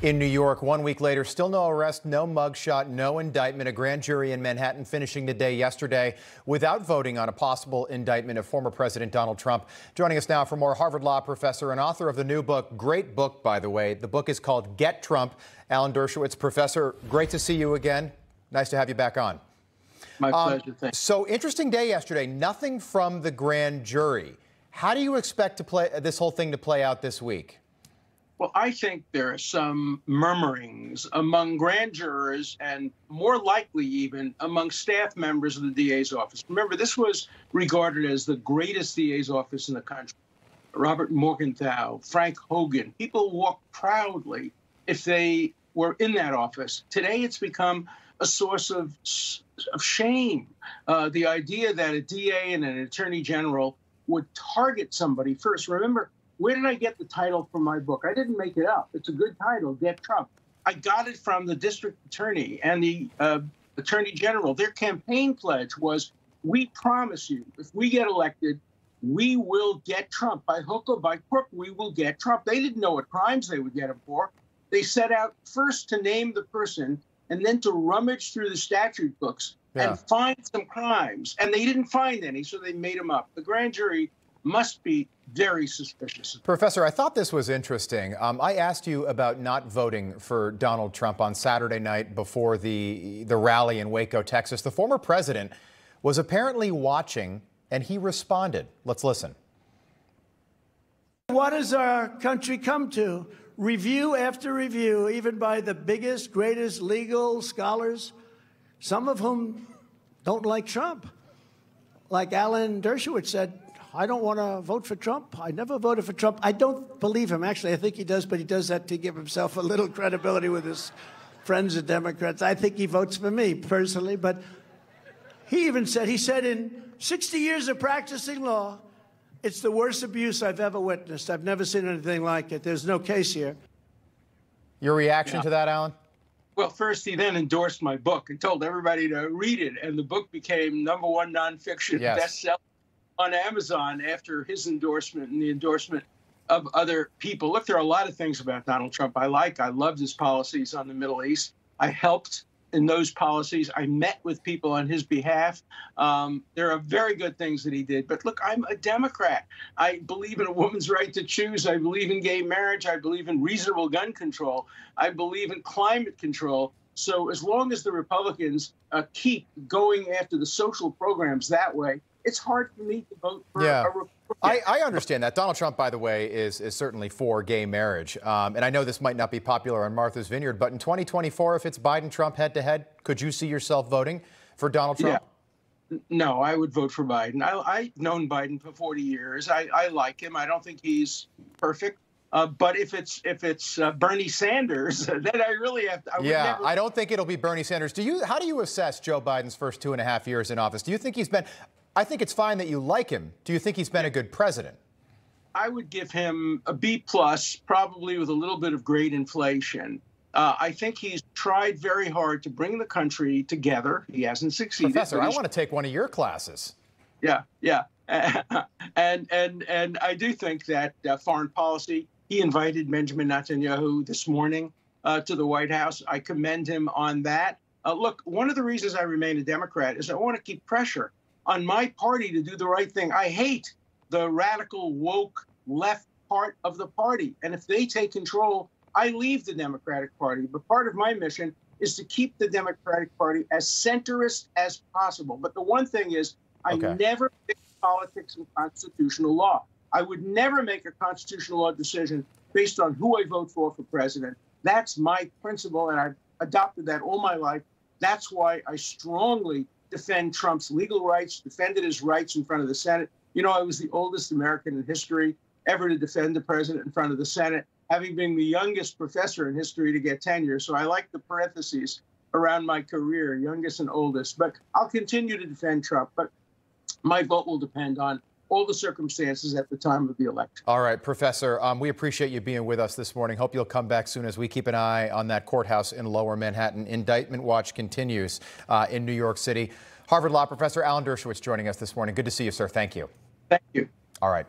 In New York, 1 week later, still no arrest, no mugshot, no indictment. A grand jury in Manhattan finishing the day yesterday without voting on a possible indictment of former President Donald Trump. Joining us now for more, Harvard Law professor and author of the new book, great book, by the way. The book is called Get Trump. Alan Dershowitz. Professor, great to see you again. Nice to have you back on. My pleasure. Thanks. So interesting day yesterday. Nothing from the grand jury. How do you expect this whole thing to play out this week? Well, I think there are some murmurings among grand jurors and more likely even among staff members of the DA's office. Remember, this was regarded as the greatest DA's office in the country. Robert Morgenthau, Frank Hogan, people walked proudly if they were in that office. Today, it's become a source of shame. The idea that a DA and an attorney general would target somebody first. Remember, where did I get the title for my book? I didn't make it up. It's a good title, Get Trump. I got it from the district attorney and the attorney general. Their campaign pledge was, we promise you, if we get elected, we will get Trump. By hook or by crook, we will get Trump. They didn't know what crimes they would get him for. They set out first to name the person and then to rummage through the statute books and find some crimes. And they didn't find any, so they made them up. The grand jury must be very suspicious. Professor, I thought this was interesting. I asked you about not voting for Donald Trump on Saturday night before the rally in Waco, Texas. The former president was apparently watching, and he responded. Let's listen. What has our country come to? Review after review, even by the biggest, greatest legal scholars, some of whom don't like Trump. Like Alan Dershowitz said, I don't want to vote for Trump. I never voted for Trump. I don't believe him. Actually, I think he does, but he does that to give himself a little credibility with his friends, the Democrats. I think he votes for me, personally. But he even said, in 60 years of practicing law, it's the worst abuse I've ever witnessed. I've never seen anything like it. There's no case here. Your reaction to that, Alan? Well, first, he then endorsed my book and told everybody to read it. And the book became #1 nonfiction bestseller on Amazon after his endorsement and the endorsement of other people. Look, there are a lot of things about Donald Trump I like. I loved his policies on the Middle East. I helped in those policies. I met with people on his behalf. There are very good things that he did. But look, I'm a Democrat. I believe in a woman's right to choose. I believe in gay marriage. I believe in reasonable gun control. I believe in climate control. So as long as the Republicans keep going after the social programs that way, it's hard for me to vote for a Republican. I understand that. Donald Trump, by the way, is certainly for gay marriage. And I know this might not be popular on Martha's Vineyard, but in 2024, if it's Biden-Trump head-to-head, could you see yourself voting for Donald Trump? Yeah. No, I would vote for Biden. I've known Biden for 40 years. I like him. I don't think he's perfect. But if it's Bernie Sanders, then I really have to. I don't think it'll be Bernie Sanders. How do you assess Joe Biden's first 2.5 years in office? Do you think he's been? I think it's fine that you like him. Do you think he's been a good president? I would give him a B+, probably with a little bit of great inflation. I think he's tried very hard to bring the country together. He hasn't succeeded. Professor, I want to take one of your classes. Yeah. And I do think that foreign policy, he invited Benjamin Netanyahu this morning to the White House. I commend him on that. Look, one of the reasons I remain a Democrat is I want to keep pressure on my party to do the right thing. I hate the radical, woke left part of the party. And if they take control, I leave the Democratic Party. But part of my mission is to keep the Democratic Party as centrist as possible. But the one thing is, I never mix politics and constitutional law. I would never make a constitutional law decision based on who I vote for president. That's my principle, and I've adopted that all my life. That's why I strongly defend Trump's legal rights, defended his rights in front of the Senate. You know, I was the oldest American in history ever to defend the president in front of the Senate, having been the youngest professor in history to get tenure. So I like the parentheses around my career, youngest and oldest. But I'll continue to defend Trump. But my vote will depend on all the circumstances at the time of the election. All right, Professor, we appreciate you being with us this morning. Hope you'll come back soon as we keep an eye on that courthouse in Lower Manhattan. Indictment watch continues in New York City. Harvard Law professor Alan Dershowitz joining us this morning. Good to see you, sir. Thank you. Thank you. All right.